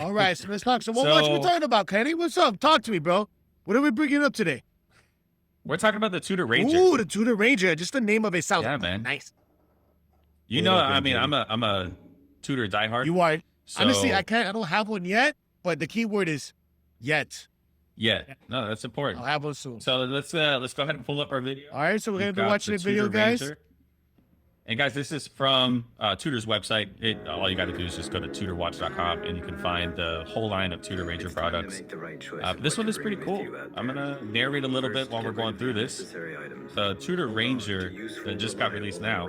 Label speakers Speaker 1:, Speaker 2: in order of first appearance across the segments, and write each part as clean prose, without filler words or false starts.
Speaker 1: All right, so let's talk. So what are we talking about, Kenny? What's up? Talk to me, bro. What are we bringing up today?
Speaker 2: We're talking about the Tudor Ranger.
Speaker 1: Ooh, the Tudor Ranger. Just the name of it sounds nice.
Speaker 2: You know, I mean, I'm a Tudor diehard.
Speaker 1: You are. So, honestly, I don't have one yet, but the key word is yet.
Speaker 2: Yeah. No, that's important.
Speaker 1: I'll have one soon.
Speaker 2: So let's go ahead and pull up our video.
Speaker 1: All right, so we're gonna be watching the video, guys.
Speaker 2: Ranger. And guys, this is from Tudor's website. All you got to do is just go to tudorwatch.com and you can find the whole line of Tudor Ranger products. This one is pretty cool. I'm going to narrate a little bit while we're going through this. The Tudor Ranger that just got released now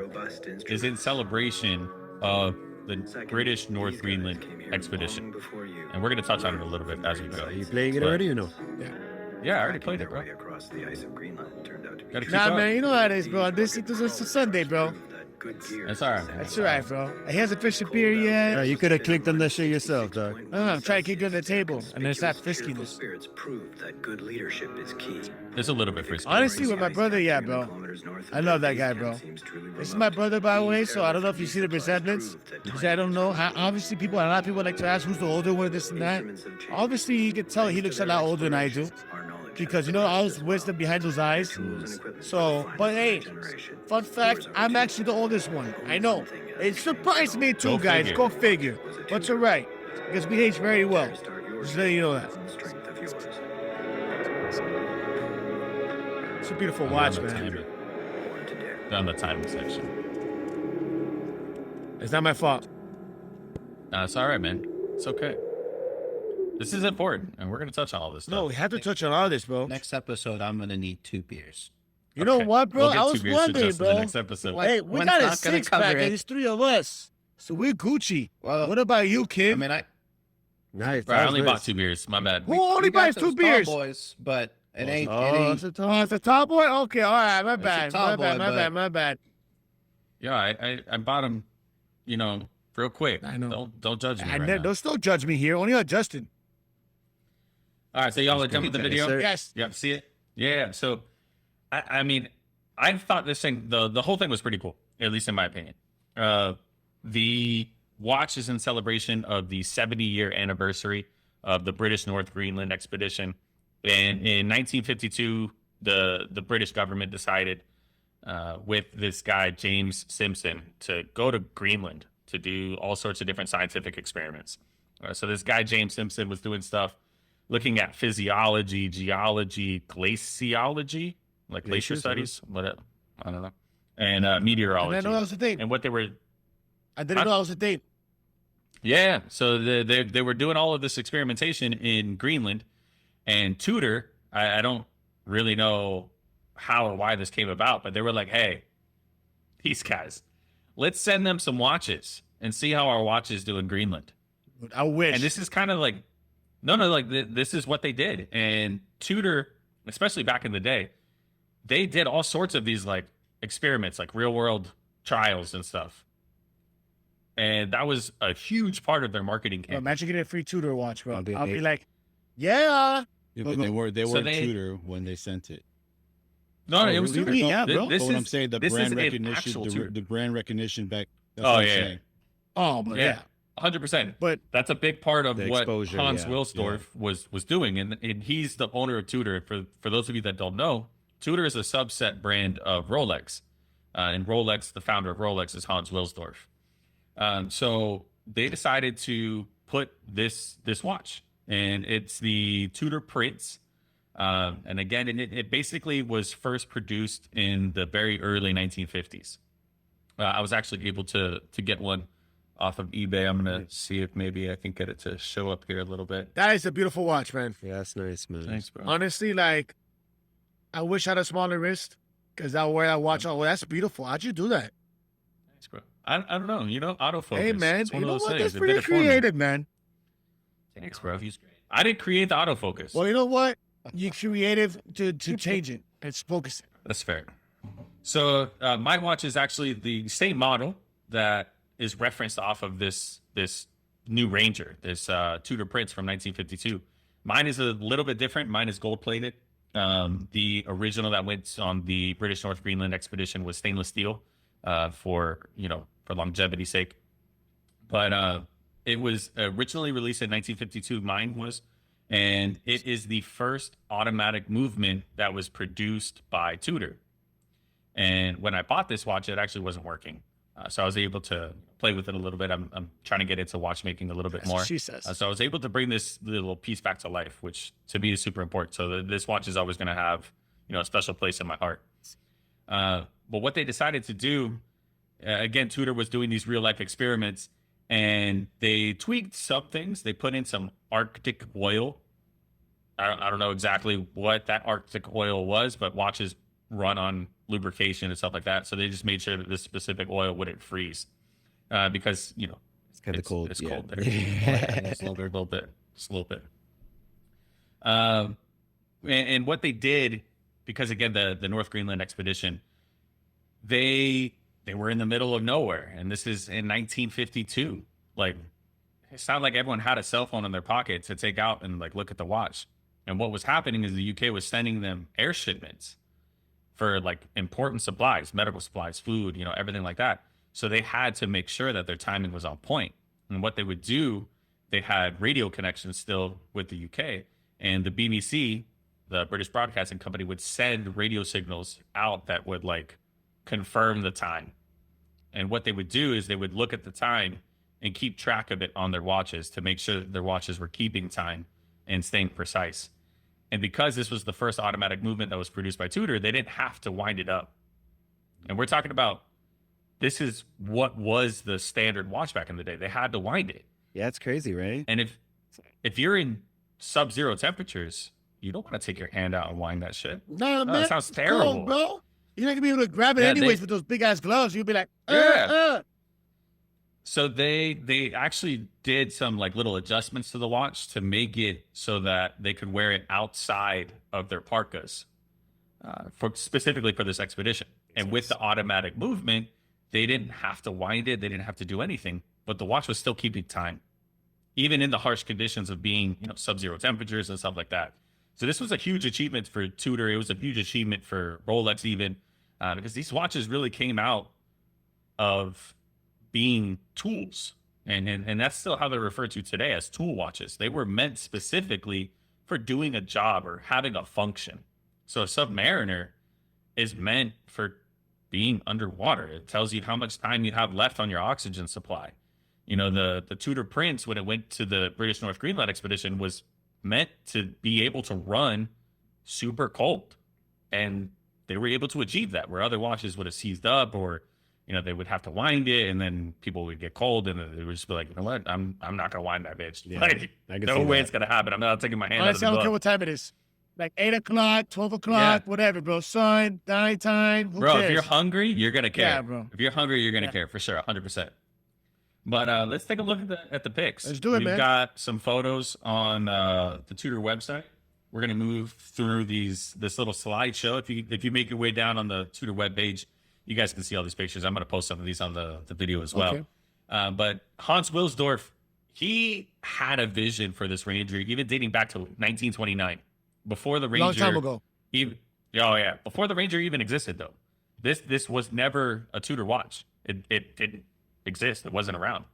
Speaker 2: is in celebration of the British North Greenland expedition. And we're going to touch on it a little bit as we go.
Speaker 3: Are you playing it already or no?
Speaker 2: Yeah, I already played it, bro.
Speaker 1: Nah, man, you know how it is, bro. This is a Sunday, bro.
Speaker 2: That's all right, man.
Speaker 1: That's all right, bro. He hasn't fished a beer yet.
Speaker 3: You could have clicked on that shit yourself, dog.
Speaker 1: I'm trying to keep it on the table, and there's that friskiness.
Speaker 2: It's a little bit frisky.
Speaker 1: Honestly, with my brother, yeah, bro. I love that guy, bro. This is my brother, by the way, so I don't know if you see the resemblance. Because I don't know. Obviously, a lot of people like to ask who's the older one, this and that. Obviously, you can tell he looks a lot older than I do. Because, you know, all this wisdom behind those eyes. So, but hey, fun fact, I'm actually the oldest one. I know. It surprised me too, guys. Go figure. But it's all right. Because we age very well. Just letting you know that. It's a beautiful watch, man.
Speaker 2: Down the timing section.
Speaker 1: It's not my fault.
Speaker 2: No, it's all right, man. It's okay. This is important, and we're going to touch on all this stuff.
Speaker 1: No, we have to touch on all this, bro.
Speaker 3: Next episode, I'm going to need 2 beers.
Speaker 1: You know what, bro?
Speaker 2: We'll
Speaker 1: I was wondering, bro.
Speaker 2: Next episode.
Speaker 1: Hey, we got a 6-pack, and it's 3 of us. So we're Gucci. Well, what about you, kid?
Speaker 3: I mean,
Speaker 2: Nice. Bro, I only bought 2 beers. My bad.
Speaker 1: Who only buys 2 beers?
Speaker 3: Boys, but it ain't.
Speaker 1: It's a tall boy? Okay, all right. My bad. My bad.
Speaker 2: Yeah, I bought them, you know, real quick.
Speaker 1: I know.
Speaker 2: Don't judge me right now.
Speaker 1: Don't still judge me here. Only on Justin.
Speaker 2: All right, so y'all are done with the video?
Speaker 1: Yes.
Speaker 2: Yep, see it? Yeah, so, I mean, I thought this thing, the whole thing was pretty cool, at least in my opinion. The watch is in celebration of the 70-year anniversary of the British North Greenland expedition. And in 1952, the British government decided with this guy, James Simpson, to go to Greenland to do all sorts of different scientific experiments. So this guy, James Simpson, was doing stuff looking at physiology, geology, glaciology, like glacier studies, I don't know, and meteorology.
Speaker 1: I didn't know that was a thing.
Speaker 2: And what they were...
Speaker 1: I didn't know that was a thing.
Speaker 2: Yeah, so they were doing all of this experimentation in Greenland, and Tudor, I don't really know how or why this came about, but they were like, hey, these guys, let's send them some watches and see how our watches do in Greenland.
Speaker 1: I wish.
Speaker 2: And this is kind of like, like this is what they did. And Tudor, especially back in the day, they did all sorts of these like experiments, like real world trials and stuff. And that was a huge part of their marketing campaign.
Speaker 1: Imagine getting a free Tudor watch, bro. I'll be like, yeah.
Speaker 3: But they were Tudor when they sent it.
Speaker 2: No, it was Tudor.
Speaker 1: Yeah, bro.
Speaker 3: But what I'm saying, the brand recognition back.
Speaker 2: Yeah.
Speaker 1: Oh, but yeah.
Speaker 2: 100%.
Speaker 1: But
Speaker 2: that's a big part of what
Speaker 3: exposure,
Speaker 2: Hans Wilsdorf was doing. And he's the owner of Tudor. For those of you that don't know, Tudor is a subset brand of Rolex. And Rolex, the founder of Rolex, is Hans Wilsdorf. So they decided to put this watch, and it's the Tudor Prince. And again, it basically was first produced in the very early 1950s. I was actually able to get one off of eBay. I'm going to see if maybe I can get it to show up here a little bit.
Speaker 1: That is a beautiful watch, man.
Speaker 3: Yeah, that's nice, man.
Speaker 2: Thanks, bro.
Speaker 1: Honestly, like, I wish I had a smaller wrist because I'll wear that watch. Oh, that's beautiful. How'd you do that?
Speaker 2: Thanks, bro. I don't know. You know, autofocus.
Speaker 1: Hey, man.
Speaker 2: It's one
Speaker 1: you
Speaker 2: of
Speaker 1: know
Speaker 2: those
Speaker 1: what?
Speaker 2: things.
Speaker 1: That's pretty creative, man.
Speaker 2: Thanks, bro. I didn't create the autofocus.
Speaker 1: Well, you know what? You're creative to change it. It's focusing.
Speaker 2: That's fair. So my watch is actually the same model that is referenced off of this new Ranger, this Tudor Prince from 1952. Mine is a little bit different. Mine is gold plated. The original that went on the British North Greenland expedition was stainless steel for longevity's sake. But It was originally released in 1952. Mine was, and it is the first automatic movement that was produced by Tudor. And when I bought this watch, it actually wasn't working. So I was able to play with it a little bit. I'm trying to get into watchmaking a little bit
Speaker 1: That's
Speaker 2: more.
Speaker 1: what she says.
Speaker 2: So I was able to bring this little piece back to life, which to me is super important. So this watch is always going to have, a special place in my heart. But what they decided to do, again, Tudor was doing these real life experiments, and they tweaked some things. They put in some Arctic oil. I don't know exactly what that Arctic oil was, but watches run on lubrication and stuff like that. So they just made sure that this specific oil wouldn't freeze because,
Speaker 4: it's kind of cold.
Speaker 2: It's
Speaker 4: yeah.
Speaker 2: cold there. It's a little bit. And what they did, because again, the North Greenland expedition, they were in the middle of nowhere. And this is in 1952. Like, it's not like everyone had a cell phone in their pocket to take out and like look at the watch. And what was happening is the UK was sending them air shipments for like important supplies, medical supplies, food, everything like that. So they had to make sure that their timing was on point. And what they would do, they had radio connections still with the UK, and the BBC, the British Broadcasting Company, would send radio signals out that would like confirm the time. And what they would do is they would look at the time and keep track of it on their watches to make sure that their watches were keeping time and staying precise. And because this was the first automatic movement that was produced by Tudor, they didn't have to wind it up. And we're talking about, this is what was the standard watch back in the day. They had to wind it.
Speaker 4: Yeah, it's crazy, right?
Speaker 2: And if you're in sub-zero temperatures, you don't want to take your hand out and wind that shit.
Speaker 1: No, man,
Speaker 2: that sounds terrible,
Speaker 1: cold, bro. You're not gonna be able to grab it anyways with those big ass gloves. You'll be like,
Speaker 2: So they actually did some like little adjustments to the watch to make it so that they could wear it outside of their parkas, specifically for this expedition. And with the automatic movement, they didn't have to wind it. They didn't have to do anything, but the watch was still keeping time, even in the harsh conditions of being, sub-zero temperatures and stuff like that. So this was a huge achievement for Tudor. It was a huge achievement for Rolex even, because these watches really came out of being tools. And that's still how they're referred to today, as tool watches. They were meant specifically for doing a job or having a function. So a Submariner is meant for being underwater. It tells you how much time you have left on your oxygen supply. The Tudor Prince, when it went to the British North Greenland expedition, was meant to be able to run super cold. And they were able to achieve that, where other watches would have seized up, or they would have to wind it, and then people would get cold, and they would just be like, you know what, I'm not gonna wind that bitch.
Speaker 4: Yeah,
Speaker 2: like, no way it's gonna happen. I'm not taking my hand out of the
Speaker 1: I don't
Speaker 2: glove.
Speaker 1: care what time it is. Like 8 o'clock, 12 o'clock, whatever, bro. Sun, nighttime. Who cares?
Speaker 2: If you're hungry, you're gonna care.
Speaker 1: Yeah, bro.
Speaker 2: If you're hungry, you're gonna care for sure, 100%. But let's take a look at the pics.
Speaker 1: Let's do it, man.
Speaker 2: We've got some photos on the Tudor website. We're gonna move through this little slideshow. If you make your way down on the Tudor webpage, you guys can see all these pictures. I'm gonna post some of these on the video as well. Okay. But Hans Wilsdorf, he had a vision for this Ranger, even dating back to 1929, before the Ranger.
Speaker 1: Long time ago.
Speaker 2: Before the Ranger even existed, though. This was never a Tudor watch. It didn't exist. It wasn't around.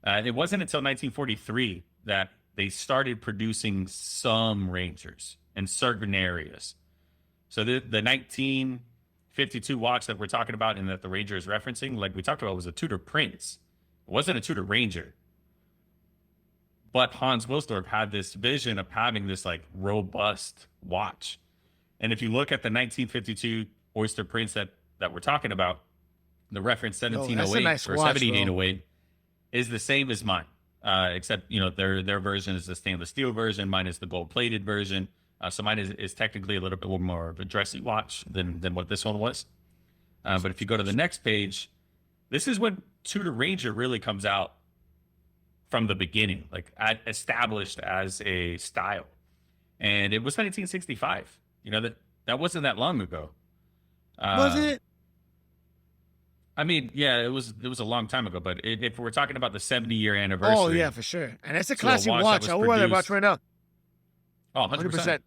Speaker 2: It wasn't until 1943 that they started producing some Rangers in certain areas. So the 1952 watch that we're talking about and that the Ranger is referencing, like we talked about, was a Tudor Prince. It wasn't a Tudor Ranger. But Hans Wilsdorf had this vision of having this like robust watch. And if you look at the 1952 Oyster Prince that we're talking about, the reference 1708
Speaker 1: nice
Speaker 2: or
Speaker 1: watch,
Speaker 2: 1708 is the same as mine. Except, their version is the stainless steel version. Mine is the gold plated version. So mine is technically a little bit more of a dressy watch than what this one was. But if you go to the next page, this is when Tudor Ranger really comes out from the beginning, like established as a style. And it was 1965. That wasn't that long ago.
Speaker 1: Was it?
Speaker 2: I mean, yeah, it was a long time ago, but if we're talking about the 70-year anniversary.
Speaker 1: Oh, yeah, for sure. And that's a classy
Speaker 2: watch
Speaker 1: watch. I wear that watch right now.
Speaker 2: Oh, 100%.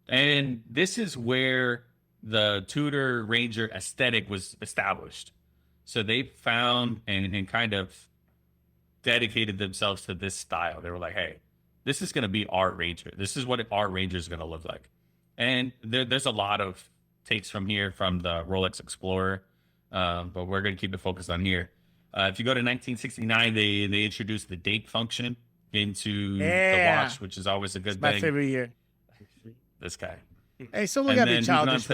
Speaker 2: And this is where the Tudor Ranger aesthetic was established. So they found and kind of dedicated themselves to this style. They were like, hey, this is going to be our Ranger. This is what our Ranger is going to look like. And there's a lot of takes from here from the Rolex Explorer, but we're going to keep it focused on here. If you go to 1969, they introduced the date function into the watch, which is always a good thing.
Speaker 1: My favorite year.
Speaker 2: This guy.
Speaker 1: Hey, someone got to be childish,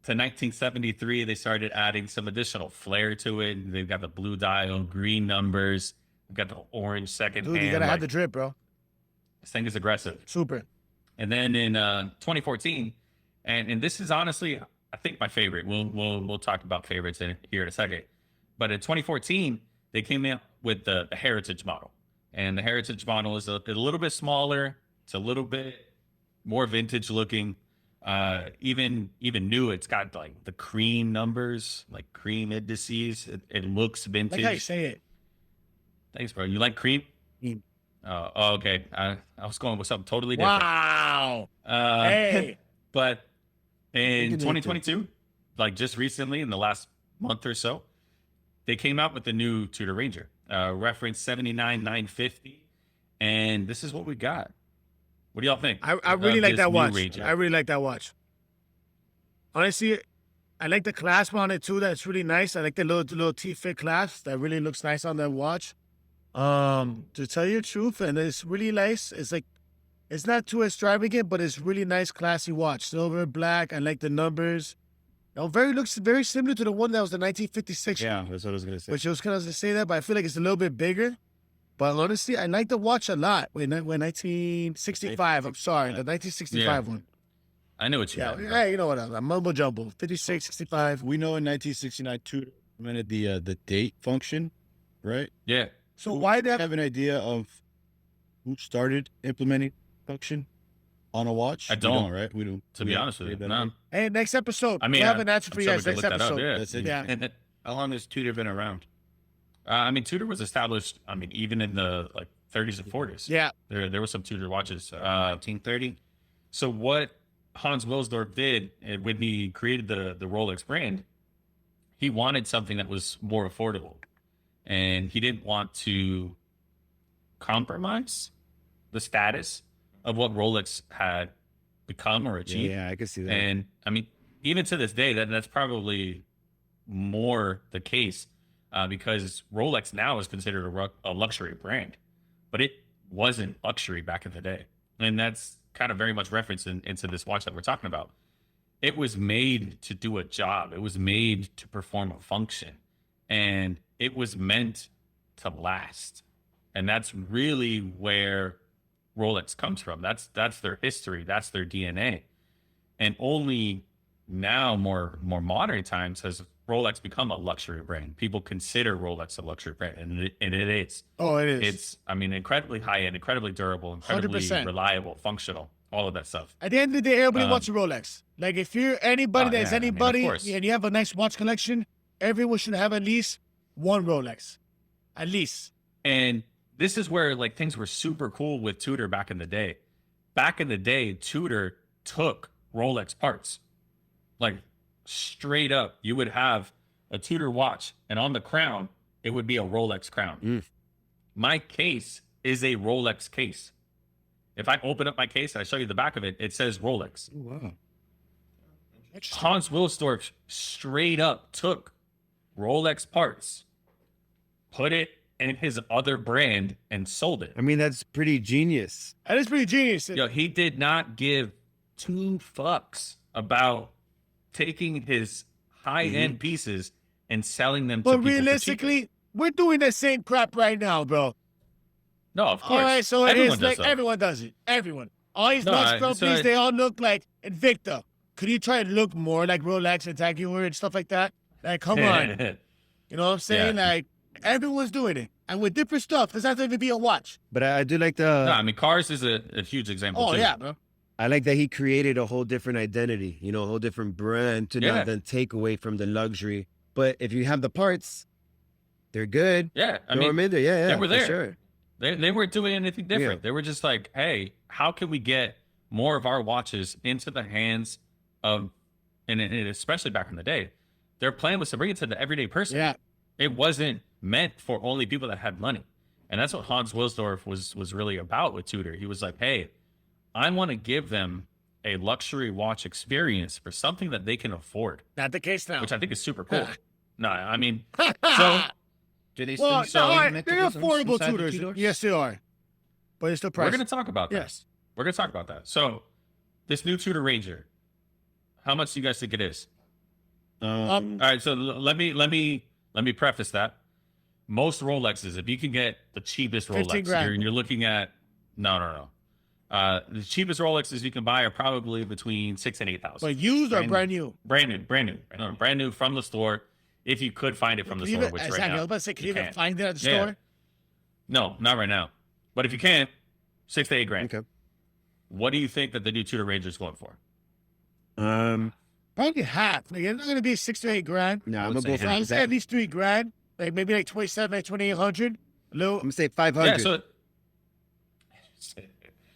Speaker 2: to 1973, they started adding some additional flair to it. They've got the blue dial, green numbers. We've got the orange second hand.
Speaker 1: Dude, you got to have the drip, bro.
Speaker 2: This thing is aggressive.
Speaker 1: Super.
Speaker 2: And then in 2014, and this is honestly, I think my favorite. We'll talk about favorites here in a second. But in 2014, they came out with the Heritage model. And the Heritage model is a little bit smaller. It's a little bit more vintage looking. Even new, it's got like the cream numbers, like cream indices. It looks vintage.
Speaker 1: Like how you say it.
Speaker 2: Thanks, bro. You like cream?
Speaker 1: Cream.
Speaker 2: Oh, okay. I was going with something totally different.
Speaker 1: Wow. Hey.
Speaker 2: But in 2022, like just recently in the last month or so, they came out with the new Tudor Ranger, reference 79950. And this is what we got. What do y'all think?
Speaker 1: I really like that watch.
Speaker 2: Ranger?
Speaker 1: I really like that watch. Honestly, I like the clasp on it too. That's really nice. I like the little T-fit clasp. That really looks nice on that watch. To tell you the truth, and it's really nice. It's like, it's not too extravagant, but it's really nice, classy watch. Silver, black. I like the numbers. Looks very similar to the one that was the 1956.
Speaker 3: Yeah, that's what I was gonna say.
Speaker 1: Which I was kind of to say that, but I feel like it's a little bit bigger. But honestly, I like the watch a lot. When 1965, I'm sorry, the 1965 one.
Speaker 2: I know what you meant.
Speaker 1: Hey, you know what? I'm mumbo jumbo. 56, 65.
Speaker 3: We know in 1969, Tudor implemented the date function, right?
Speaker 2: Yeah.
Speaker 1: So why that?
Speaker 3: Have an idea of who started implementing function on a watch?
Speaker 2: I don't.
Speaker 3: Right? We don't.
Speaker 2: To be honest with you, no.
Speaker 1: Hey, next episode.
Speaker 2: I mean,
Speaker 1: we'll have an answer for you
Speaker 2: sure
Speaker 1: guys
Speaker 2: we could
Speaker 1: next
Speaker 2: look that up,
Speaker 1: episode.
Speaker 2: yeah.
Speaker 3: That's it.
Speaker 1: Yeah.
Speaker 3: And how long has Tudor been around?
Speaker 2: I mean, Tudor was established. I mean, even in the 30s and 40s.
Speaker 1: Yeah.
Speaker 2: There were some Tudor watches.
Speaker 3: 1930.
Speaker 2: So what Hans Wilsdorf did when he created the Rolex brand, he wanted something that was more affordable, and he didn't want to compromise the status of what Rolex had become or achieved.
Speaker 4: Yeah, I can see that.
Speaker 2: And I mean, even to this day, that's probably more the case because Rolex now is considered a luxury brand, but it wasn't luxury back in the day. And that's kind of very much referenced into this watch that we're talking about. It was made to do a job. It was made to perform a function, and it was meant to last. And that's really where Rolex comes from. That's their history. That's their DNA. And only now, more modern times, has Rolex become a luxury brand. People consider Rolex a luxury brand, and it is.
Speaker 1: Oh, it is.
Speaker 2: It's, I mean, incredibly high-end, incredibly durable, incredibly
Speaker 1: 100%.
Speaker 2: reliable, functional, all of that stuff.
Speaker 1: At the end of the day, everybody wants a Rolex. Like, if you're anybody that's
Speaker 2: yeah, I mean, of
Speaker 1: anybody
Speaker 2: course.
Speaker 1: and you have a nice watch collection, everyone should have at least one Rolex. At least.
Speaker 2: And this is where like things were super cool with Tudor back in the day. Back in the day, Tudor took Rolex parts. Like straight up, you would have a Tudor watch, and on the crown, it would be a Rolex crown. My case is a Rolex case. If I open up my case and I show you the back of it, it says Rolex.
Speaker 3: Wow.
Speaker 2: Hans Wilsdorf straight up took Rolex parts, put it in his other brand, and sold it.
Speaker 4: I mean, that's pretty genius.
Speaker 1: That is pretty genius.
Speaker 2: Yo, he did not give two fucks about taking his high-end pieces and selling them to
Speaker 1: But
Speaker 2: people for cheaper.
Speaker 1: realistically, we're doing the same crap right now, bro.
Speaker 2: No, of course.
Speaker 1: All right, so it
Speaker 2: Everyone
Speaker 1: is
Speaker 2: does
Speaker 1: like
Speaker 2: so.
Speaker 1: everyone does it. Everyone. All these
Speaker 2: No,
Speaker 1: watch
Speaker 2: so
Speaker 1: companies, they all look like Invicta. Could you try to look more like Rolex and Jaguar and stuff like that? Like, come on. You know what I'm saying?
Speaker 2: Yeah.
Speaker 1: Like, everyone's doing it. And with different stuff. Doesn't have to even be a watch.
Speaker 4: But I do like
Speaker 2: No,
Speaker 4: the.
Speaker 2: I mean, cars is a huge example,
Speaker 1: Oh,
Speaker 2: too.
Speaker 1: yeah, bro.
Speaker 4: I like that he created a whole different identity. You know, a whole different brand to
Speaker 2: Yeah.
Speaker 4: not then take away from the luxury. But if you have the parts, they're good.
Speaker 2: Yeah, I
Speaker 4: Throw
Speaker 2: mean,
Speaker 4: them in there. Yeah,
Speaker 2: they were
Speaker 4: for
Speaker 2: there.
Speaker 4: Sure.
Speaker 2: They weren't doing anything different.
Speaker 4: Yeah.
Speaker 2: They were just like, hey, how can we get more of our watches into the hands of, and especially back in the day, their plan was to bring it to the everyday person.
Speaker 1: Yeah.
Speaker 2: It wasn't meant for only people that had money. And that's what Hans Wilsdorf was really about with Tudor. He was like, hey, I want to give them a luxury watch experience for something that they can afford.
Speaker 1: Not the case now.
Speaker 2: Which I think is super cool. No, I mean, so
Speaker 4: Do they
Speaker 1: well,
Speaker 4: still
Speaker 1: no,
Speaker 4: sell
Speaker 1: they're
Speaker 4: mechanisms
Speaker 1: affordable
Speaker 4: inside the
Speaker 1: Tudors.
Speaker 4: Tudors?
Speaker 1: Yes, they are. But it's still pricey.
Speaker 2: we're going to talk about that.
Speaker 1: Yes.
Speaker 2: We're going to talk about that. So this new Tudor Ranger, how much do you guys think it is? All right, so let me preface that. Most Rolexes, if you can get the cheapest
Speaker 1: 15
Speaker 2: Rolex,
Speaker 1: grand.
Speaker 2: you're looking at no. The cheapest Rolexes you can buy are probably between $6,000 and $8,000.
Speaker 1: But used or brand new?
Speaker 2: Brand new from the store. If you could find it from the store, which
Speaker 1: exactly.
Speaker 2: right now
Speaker 1: I was about to say, can you even
Speaker 2: can't.
Speaker 1: find it at the
Speaker 2: Yeah.
Speaker 1: store?
Speaker 2: No, not right now. But if you can, $6,000 to $8,000.
Speaker 4: Okay.
Speaker 2: What do you think that the new Tudor Ranger is going for?
Speaker 1: Probably half. Like, it's not gonna be 6 to 8 grand.
Speaker 4: No, I'm
Speaker 2: would
Speaker 4: gonna
Speaker 2: say
Speaker 4: go
Speaker 1: I
Speaker 4: for
Speaker 1: would say at least 3 grand. Like maybe like 27, like 2,800.
Speaker 4: I'm gonna say 500.
Speaker 2: Yeah, so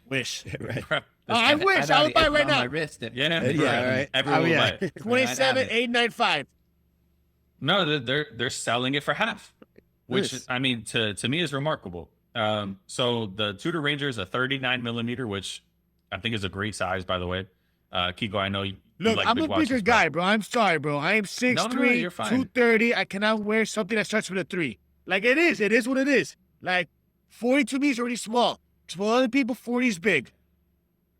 Speaker 1: Wish.
Speaker 4: right.
Speaker 1: I wish. I would buy it right now.
Speaker 4: My wrist.
Speaker 2: yeah,
Speaker 4: right.
Speaker 2: Everyone will buy it.
Speaker 1: 27,895.
Speaker 2: No, they're selling it for half, which
Speaker 4: Nice.
Speaker 2: I mean to me is remarkable. So the Tudor Ranger is a 39 millimeter, which I think is a great size, by the way. Kiko, I know you
Speaker 1: Look,
Speaker 2: like
Speaker 1: I'm
Speaker 2: big
Speaker 1: a
Speaker 2: watches,
Speaker 1: bigger
Speaker 2: but-
Speaker 1: guy, bro. I'm sorry, bro. I am 6'3",
Speaker 2: you're fine.
Speaker 1: 230. I cannot wear something that starts with a 3. Like, it is. It is what it is. Like, 40 to me is already small. For other people, 40 is big.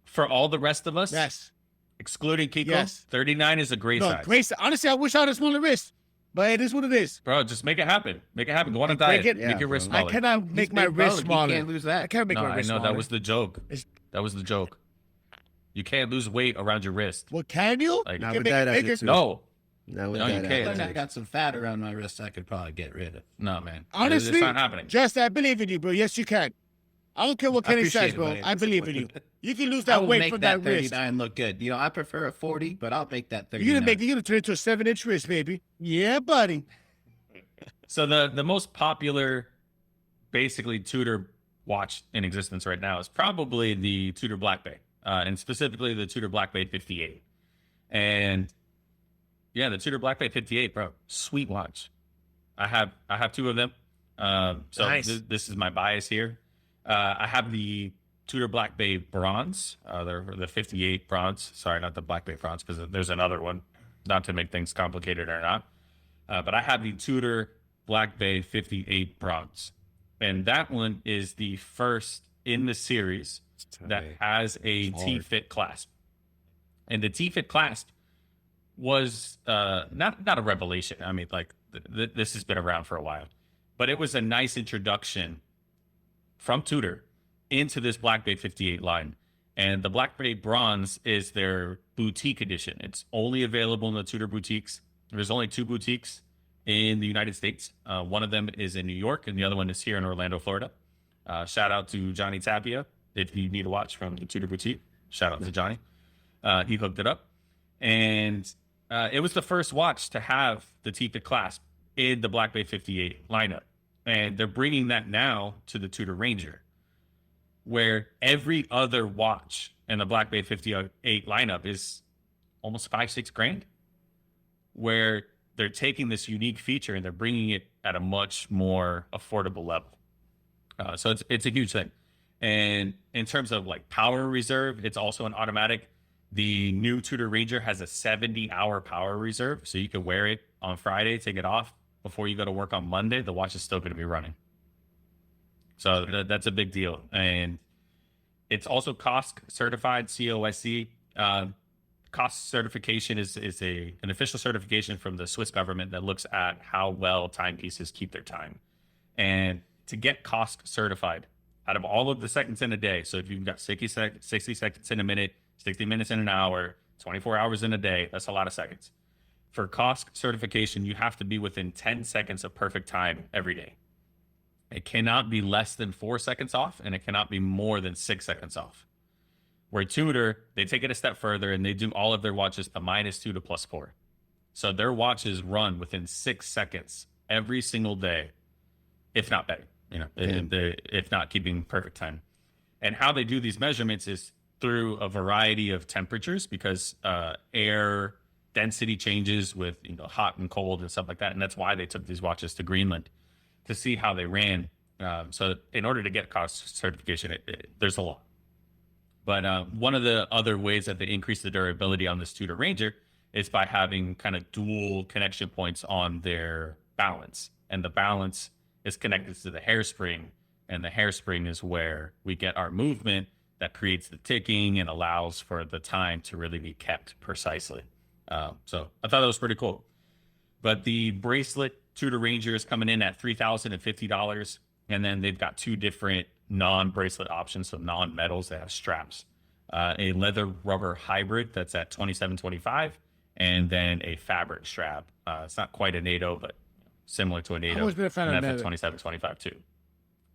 Speaker 2: For all the rest of us,
Speaker 1: Yes.
Speaker 2: excluding Kiko,
Speaker 1: Yes.
Speaker 2: 39 is a great
Speaker 1: No,
Speaker 2: size.
Speaker 1: great. Honestly, I wish I had a smaller wrist. But it is what it is.
Speaker 2: Bro, just make it happen. Make it happen. Go on a
Speaker 1: Make
Speaker 2: diet.
Speaker 1: it-
Speaker 2: Make your wrist
Speaker 4: bro.
Speaker 1: I
Speaker 2: smaller.
Speaker 1: cannot make my wrist smaller.
Speaker 4: You can't lose that.
Speaker 1: I can't make
Speaker 2: No,
Speaker 1: my
Speaker 2: I
Speaker 1: wrist
Speaker 2: know
Speaker 1: smaller.
Speaker 2: that was the joke.
Speaker 1: It's-
Speaker 2: That was the joke. You can't lose weight around your wrist.
Speaker 1: Well, can you?
Speaker 2: Like-
Speaker 1: You
Speaker 4: Not
Speaker 1: can
Speaker 4: with
Speaker 1: make
Speaker 4: that
Speaker 1: it bigger.
Speaker 4: attitude.
Speaker 2: No,
Speaker 4: No, with
Speaker 2: No, you
Speaker 4: that
Speaker 2: can't.
Speaker 4: attitude.
Speaker 5: I got some fat around my wrist I could probably get rid of.
Speaker 2: no, man.
Speaker 1: Honestly,
Speaker 2: it's not happening.
Speaker 1: Just I believe in you, bro. Yes, you can. I don't care what
Speaker 5: I
Speaker 1: Kenny
Speaker 5: appreciate
Speaker 1: says,
Speaker 5: it,
Speaker 1: bro.
Speaker 5: buddy.
Speaker 1: I believe in you. You can lose
Speaker 5: I
Speaker 1: that
Speaker 5: will
Speaker 1: weight
Speaker 5: make
Speaker 1: from
Speaker 5: that
Speaker 1: that wrist.
Speaker 5: 39 look good. You know, I prefer a 40, but I'll make that 39.
Speaker 1: You're gonna turn it into a 7-inch wrist, baby. Yeah, buddy.
Speaker 2: So the most popular, basically Tudor watch in existence right now is probably the Tudor Black Bay, and specifically the Tudor Black Bay 58. And yeah, the Tudor Black Bay 58, bro, sweet watch. I have 2 of them. So
Speaker 1: Nice.
Speaker 2: this is my bias here. I have the Tudor Black Bay Bronze, the 58 Bronze. Sorry, not the Black Bay Bronze, because there's another one. Not to make things complicated or not. But I have the Tudor Black Bay 58 Bronze. And that one is the first in the series that has a T-fit clasp. And the T-fit clasp was not a revelation. I mean, like, this has been around for a while. But it was a nice introduction from Tudor into this Black Bay 58 line. And the Black Bay Bronze is their boutique edition. It's only available in the Tudor boutiques. There's only 2 boutiques in the United States. One of them is in New York, and the other one is here in Orlando, Florida. Shout out to Johnny Tapia. If you need a watch from the Tudor boutique, shout out to Johnny. He hooked it up. And it was the first watch to have the T-fit clasp in the Black Bay 58 lineup. And they're bringing that now to the Tudor Ranger, where every other watch in the Black Bay 58 lineup is almost 5-6 grand, where they're taking this unique feature and they're bringing it at a much more affordable level. So it's a huge thing. And in terms of like power reserve, it's also an automatic. The new Tudor Ranger has a 70-hour power reserve, so you can wear it on Friday, take it off before you go to work on Monday. The watch is still going to be running. So that's a big deal. And it's also COSC certified, COSC. COSC certification is an official certification from the Swiss government that looks at how well timepieces keep their time. And to get COSC certified, out of all of the seconds in a day, so if you've got 60 seconds in a minute, 60 minutes in an hour, 24 hours in a day, that's a lot of seconds. For COSC certification, you have to be within 10 seconds of perfect time every day. It cannot be less than 4 seconds off, and it cannot be more than 6 seconds off. Where Tudor, they take it a step further, and they do all of their watches to -2 to +4. So their watches run within 6 seconds every single day, if not better, if not keeping perfect time. And how they do these measurements is through a variety of temperatures, because air density changes with hot and cold and stuff like that. And that's why they took these watches to Greenland. to see how they ran. So in order to get cost certification, there's a lot. But one of the other ways that they increase the durability on this Tudor Ranger is by having kind of dual connection points on their balance. And the balance is connected to the hairspring. And the hairspring is where we get our movement that creates the ticking and allows for the time to really be kept precisely. So I thought that was pretty cool. But the bracelet Tudor Ranger is coming in at $3,050. And then they've got two different non-bracelet options, so non-metals that have straps. A leather rubber hybrid that's at $2,725, and then a fabric strap. It's not quite a NATO, but similar to a NATO.
Speaker 1: I've always been a fan of
Speaker 2: and that's at $2,725 too.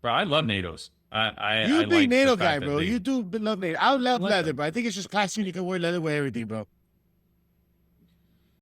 Speaker 2: Bro, I love NATOs.
Speaker 1: You're a big
Speaker 2: like
Speaker 1: NATO
Speaker 2: the
Speaker 1: guy,
Speaker 2: fact that
Speaker 1: bro.
Speaker 2: they-
Speaker 1: You do love NATO. I love
Speaker 2: like
Speaker 1: leather,
Speaker 2: them.
Speaker 1: but I think it's just classy. You can wear leather with everything, bro.